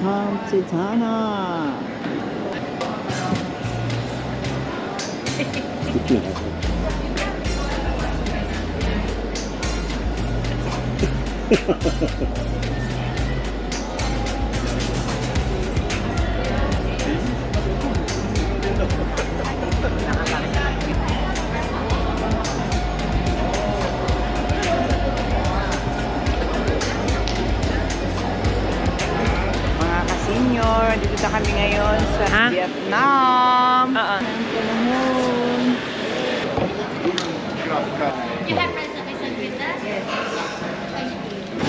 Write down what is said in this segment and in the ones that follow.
Welcome to Tana. Mga ka-senior, dito na kami ngayon sa Vietnam. You have reservation with us? Yes.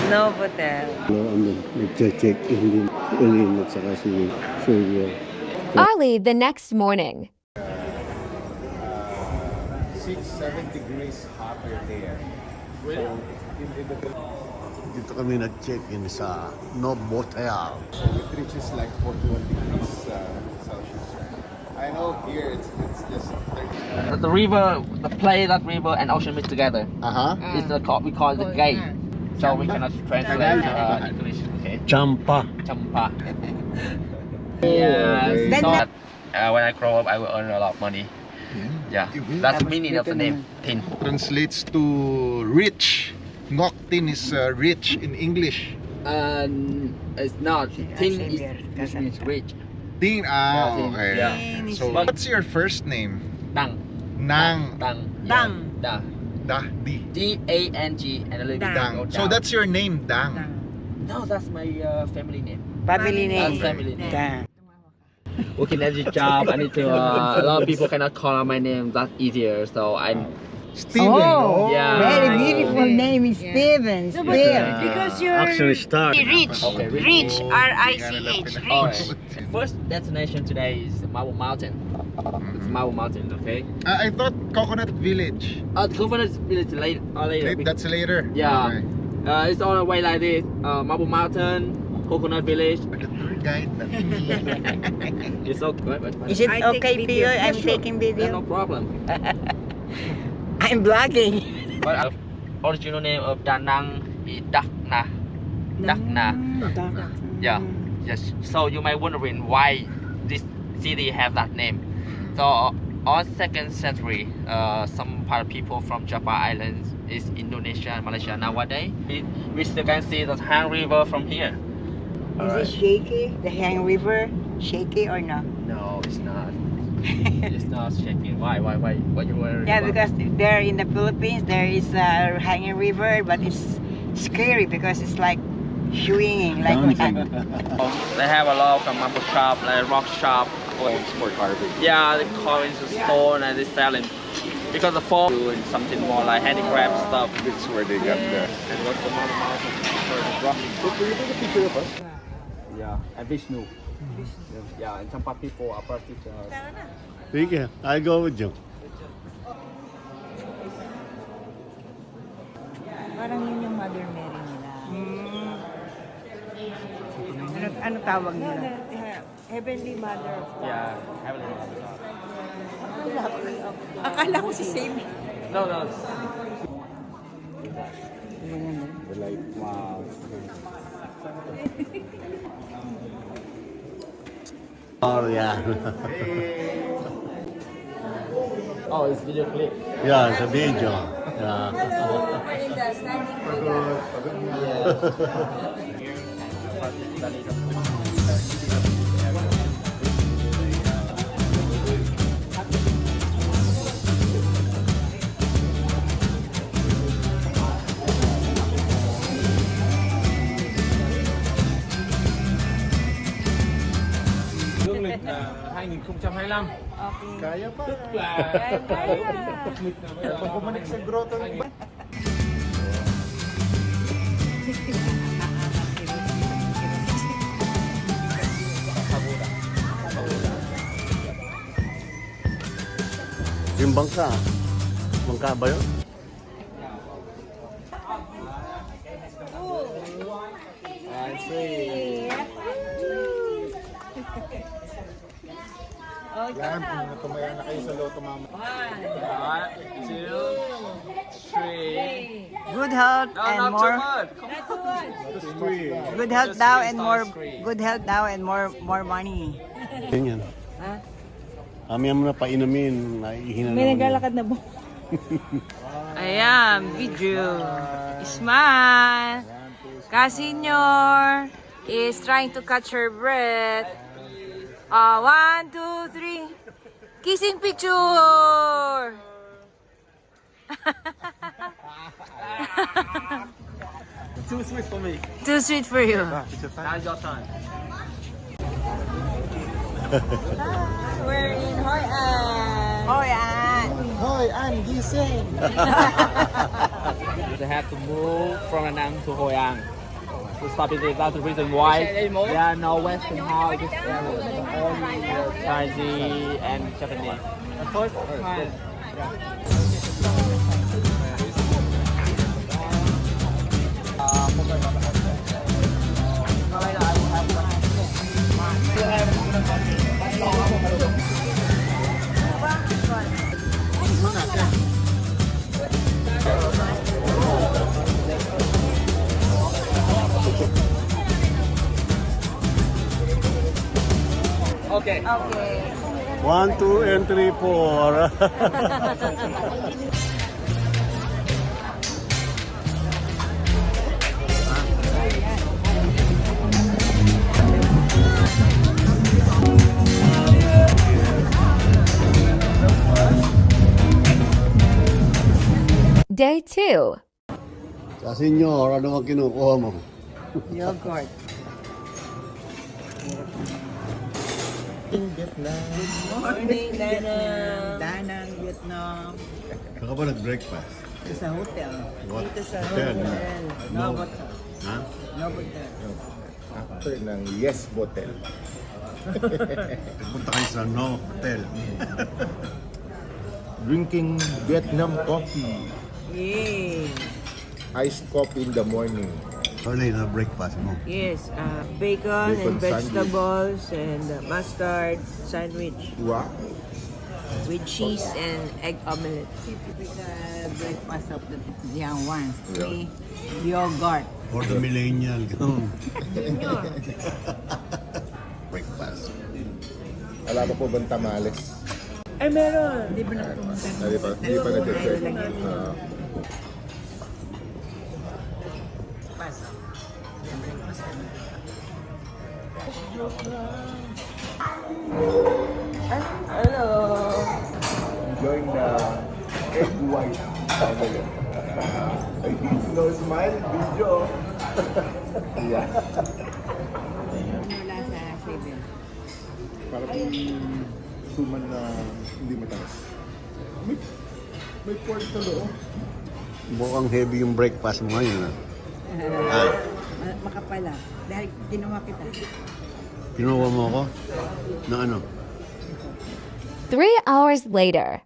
No hotel. Nag-check in din. Ulin at saka si Silvia. Early the next morning. 6-7 degrees hotter there. So, Dito kami nag-check in sa Novotel. so it reaches like 41 degrees Celsius. I know here it's just 30. The river, the play that river and ocean mix together. It's the we call it the gate. So we cannot translate English. Okay. Champa. Champa. Yeah. So when I grow up, I will earn a lot of money. Yeah. That's the meaning of the name. Tin. Translates to rich. Ngoc Tin is rich in English. It's not. Tin is means rich. Tin, Tin. okay. Yeah. So what's your first name? Dang. Nang. Dang. Dang. Da. Di. D-A-N-G and a little bit Dang. go So down. that's your name, Dang. No, that's my family name. Family name. Family name. Dang. Working at the job, I need to. A lot of people cannot call out my name. That's easier. So I'm. Steven. Oh, Yeah. very beautiful name is Steven. Steven. Because you're Actually start. rich. Okay, Rich. R-I-C-H. Rich. First destination today is Marble Mountain. It's Marble Mountain, okay? I thought Coconut Village. The Coconut Village later. That's later. Yeah. Okay. It's on the way like this. Marble Mountain, Coconut Village. The tour guide. It's okay. Is it okay, Pio? I'm taking Yeah, video. no problem. I'm vlogging. But original name of Da Nang is Dak Na. Dak Na. Yeah. Yes. So you might wondering why this city have that name. So on 2nd century, some part of people from Java Islands is Indonesia and Malaysia nowadays. We still can see the Han River from here. Is it shaky? The Hang River? Shaky or no? No, it's not. It's not shaking. Why you were? Yeah, because there in the Philippines there is a hanging river, but it's scary because it's like swinging like that. They have a lot of marble shop, like rock shop. For carving. Yeah, they carve into stone and they sell it because the form doing something more like handicraft stuff. That's where they got the. And what's the marble mountain for the rock? Will you take a picture of us? Yeah, and Vishnu. Yeah, and some people are practice. Sige, I'll go with you. Parang yun yung Mother Mary nila. Ano tawag nila? Heavenly Mother of God. Yeah, heavenly mother. Akala ko si Saint. No. The light. Wow. Oh, yeah. Oh, it's video clip. Yeah, sa video. Yeah. Dương lịch 2025. Kaya pa. Tức là Pag bumalik sa grotto ng iba. Yung bangka. Bangka ba yun? I see. Yan, tumaya na kayo sa loto mama. 1, 2, 3. Good health No, and not too more. much. Come on. Good health now and more good health now and more money. Ganyan. Kami mo na painumin. Naiihina May naman. naglalakad na ba? Ayan, video. Smile. Kasenyor is trying to catch her breath. 1, 2, 3. Kissing picture. Too sweet for me. Too sweet for you. Now your turn. We're in Hoi An. Hoi An. Hoy, Ann, gising! They have to move from Anang to Hoi An. To stop it, that's the reason why there are no Western house in this area. Only Chinese and Japanese. First time. Okay. Okay. 1, 2, and 3, 4. Day 2. Sa senyor, ano ang kinukuha mo? Yogurt. Morning, Danang. Danang, Vietnam. Saka ba nag-breakfast? Sa hotel. What? Dito sa Hotel? hotel. No. Novotel. Ha? Novotel. After ng Yes Botel. Punta kayo sa No Hotel. Drinking Vietnam coffee. Yay. Iced coffee in the morning. Early na breakfast mo. Yes, bacon, Bacon and vegetables and mustard sandwich Wow. with cheese and egg omelette. Typical breakfast of the young ones. Yeah. Yogurt. For the millennial. Breakfast. Wala pa po bang tamales? Ay, meron. Di ba na pumunta? Hindi pa na-check. Hello. Enjoying the egg white family. No smile, video. Yeah. Mula sa 7. Para po suman na hindi mataas. May pork sa loob. Mukhang heavy yung breakfast mo ngayon. Ah, Makapala. Dahil ginawa kita. kinuha mo ako? Na ano? 3 hours later.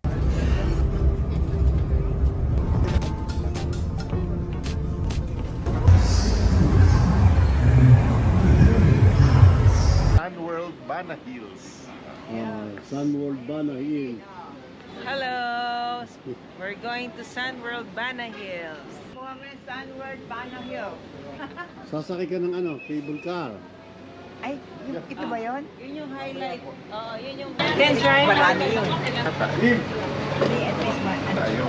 Sunworld Bana Hills. Sunworld Bana Hill. Hello. We're going to Sunworld Bana Hills. Sunworld Bana Hills. Sasakay ka ng ano? Cable car. Ay, ito ba yun? Yun yung highlight. Oo, yun yung... Then, marami yun.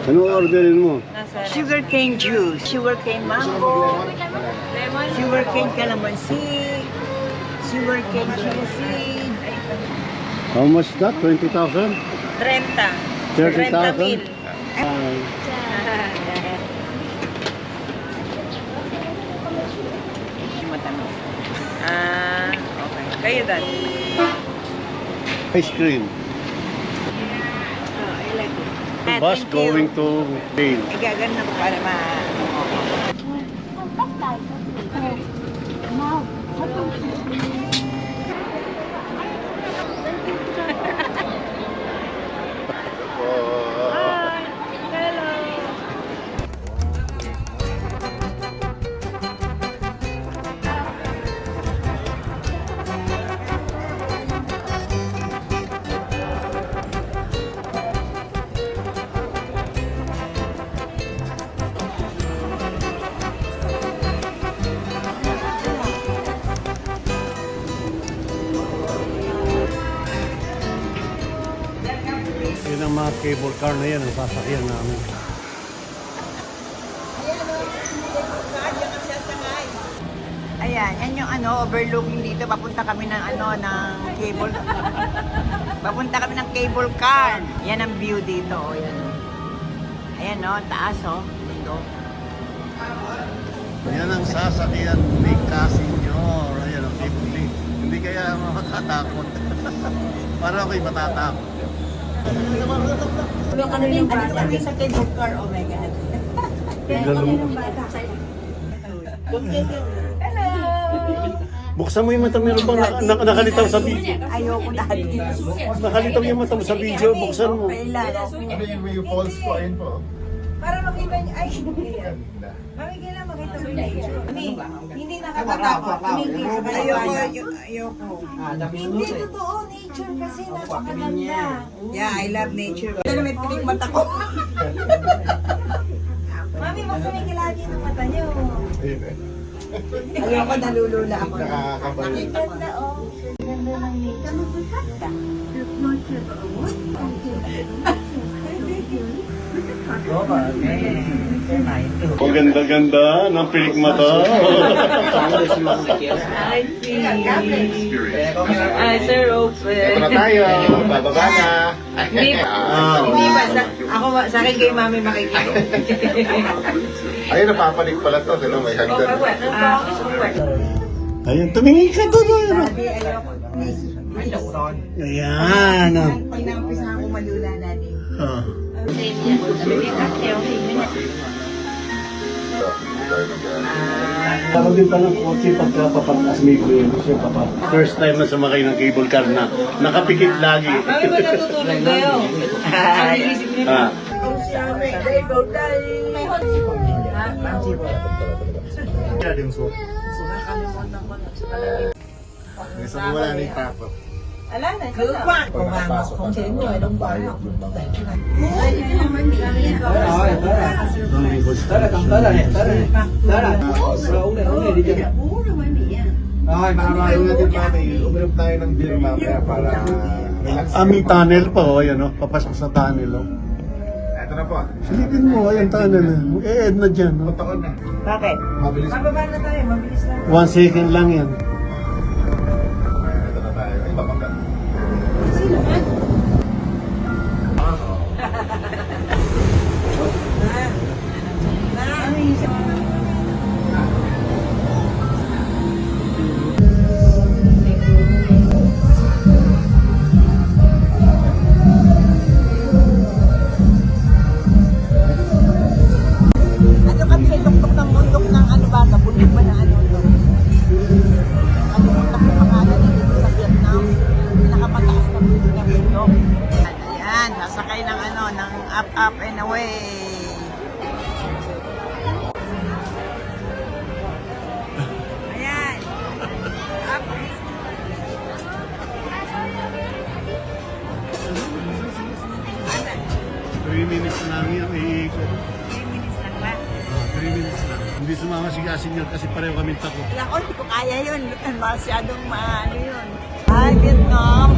Ano orderin mo? Sugarcane juice, sugarcane mango, sugarcane calamansi, sugarcane chia seed, How much that? 20,000? 30. 30,000? Matamis. Okay. Kayo dan. Ice cream. I like it. Bus going to Dale. Igagano ko para ma... ng mga cable car na yan ang sasakyan namin. Ayan, yan yung overlooking dito. Papunta kami ng ng cable. Papunta kami ng cable car. Yan ang view dito. Oh, yan. Ayan taas Dito. Yan ang sasakyan ni Casinyor. Ayan ang cable link. Hindi kaya matatakot. Para ako'y matatakot. Kami sa cable car. Oh my God. Buksan mo yung mata, meron bang nakalitaw sa video? Ayoko dati. Nakalitaw yung mata mo sa video, buksan mo. Ano yung may false po? Ayun po. Para makita niyo, ay, Ganda. makikita makita mo hindi nakakatakot. Ayoko. Hindi totoo, nature kasi napakaganda. Yeah, I love nature. Pero may piling mata ko. Mami, mas kumikilagi ng mata niyo. Ayun eh. Ayoko, nalulula ako. Nakakabalik. Ganda, oh. Ganda ng nature. Magkakata. Ang ganda-ganda ng pilik mata. Sir, open. Ito na tayo. Bababa na. Hindi ba? Sa akin kay mami makikita. Ayun, napapalik pala to. May hagdan. Ayun, tumingin ka doon. Ayoko. Ayan. Pinampisa ako malula natin. Ah. Ako din pa ng kotse pagkapapatas may siya papa. First time na sumakay ng cable car na nakapikit lagi. Mami ba natutulog kayo? Ah. Sa wala na yung tapo. Ala na, kulpa. Pagpasok ka sa bayot yung mga. Okay, makakaroon natin mami. Uminom tayo ng beer mamaya para relax. May tunnel pa ayan papasok sa tunnel Ito na po. Silipin mo, ayan tunnel eh-ed na dyan Taon na. Bakit? Mabilis. Mababa na tayo, mabilis lang. 1 second lang yan. Ito na tayo. Ay, bababa. Ano kami sa tuktok ng bundok ng sa bundok ba ng to? Ano yung pangalan dito sa Vietnam? Pinakamataas na bundok ng bundok. Ayan, sasakay ng ng up and away. Ayan. Up. 3 minutes lang yan, iikot. 3 minutes lang ba? 3 minutes lang. Hindi sumama si Casinyor kasi pareho kami takot. Ako, hindi ko kaya yun. Masyadong yun. Hi, Vietnam!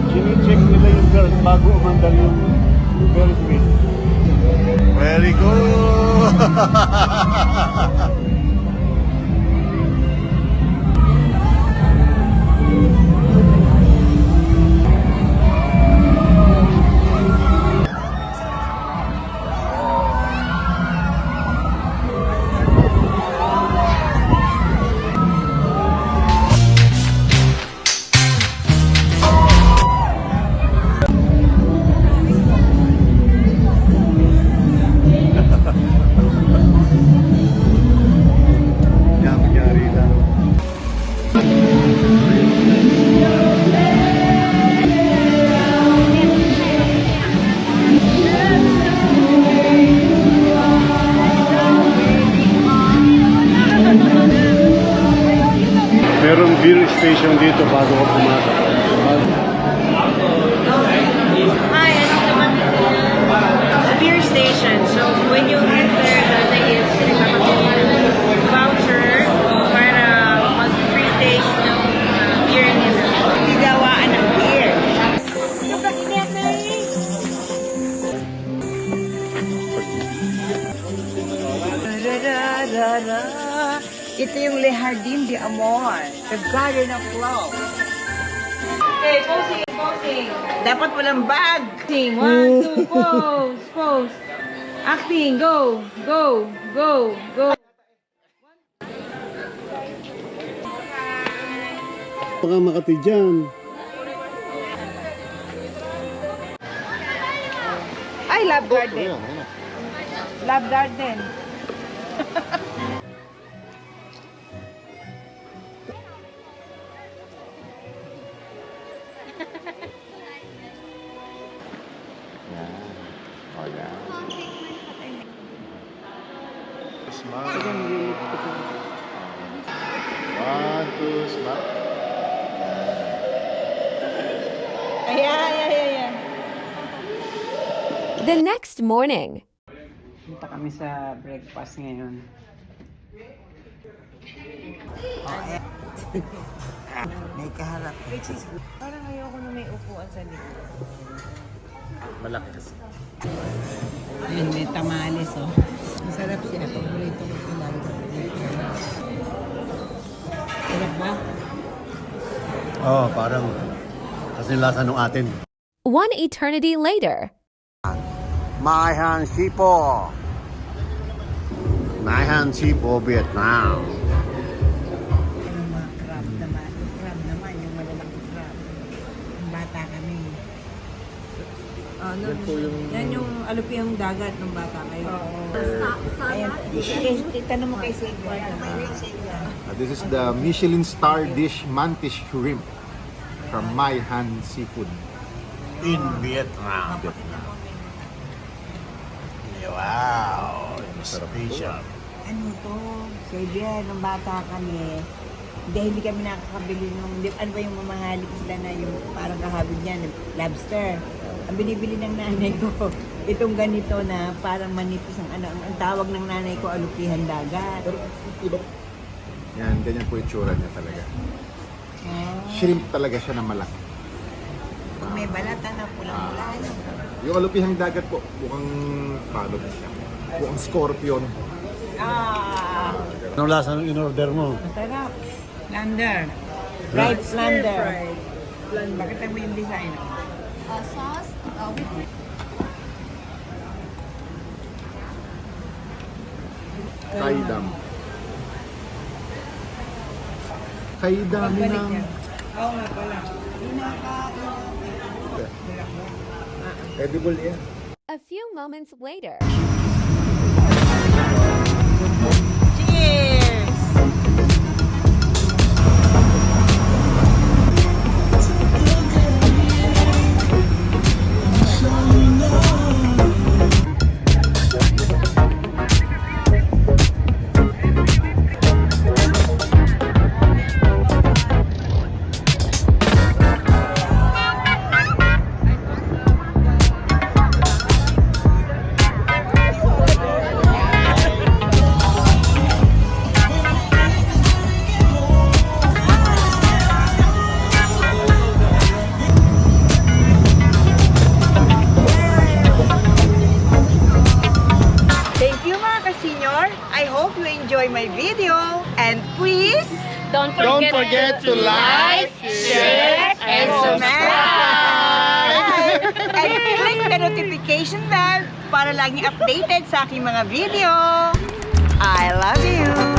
Chine-check nila yung girls bago umandal yung girls with. Very good! Yari lang. Merong beer station dito bago ka pumasok. Hi, beer station. So when you enter, there is voucher para mag-free taste ng beer nila. Gawaan ng beer. Jardin de Amor, the garden of love. Okay, posing. Dapat walang bag. Acting, 1, 2, pose. Acting, go. Baka makati dyan. Ay, love garden. Ayan, ayan. Love garden. Yan. O, yan. Smile. 1, 2, smile. Ayan. The next morning. Punta kami sa breakfast ngayon. May kaharap. Parang ayoko na may upuan sa likod. Malaki kasi. Ayun, may tamales, oh. Masarap siya. Paborito ko ito lalo. Sarap ba? Oo, parang kasi lasa nung atin. One eternity later. Mai Sipo, Vietnam. Yung mga crab naman, yung malalaking crab. Yung bata kami. Yan yung alupihang dagat ng bata kayo. Ayan, tanong mo kay Silvia. This is the Michelin star dish mantis shrimp from My Han Seafood. In Vietnam. Wow, special. Ano to? Silvia, nung bata kami, hindi kami nakakabili nung, ano ba yung mamahalik sila na yung parang kahabig niya, lobster. Ang binibili ng nanay ko, itong ganito na parang manipis ang ang tawag ng nanay ko, alupihan dagat. Yan, ganyan po itsura niya talaga. Shrimp talaga siya na malaki. Kung may balatan na pulang-pula. Yung alupihang dagat po, mukhang paano siya. Mukhang scorpion. Anong lasa ng in-order mo? Masarap. Flounder. Fried flounder. Bakit mo yung design? Sauce with Kaidam. Kaidami ng... Oo nga pala. Edible yan. A few moments later. Cheers! I hope you enjoy my video and please Don't forget to like, share, and subscribe! And click the notification bell para laging updated sa aking mga video. I love you!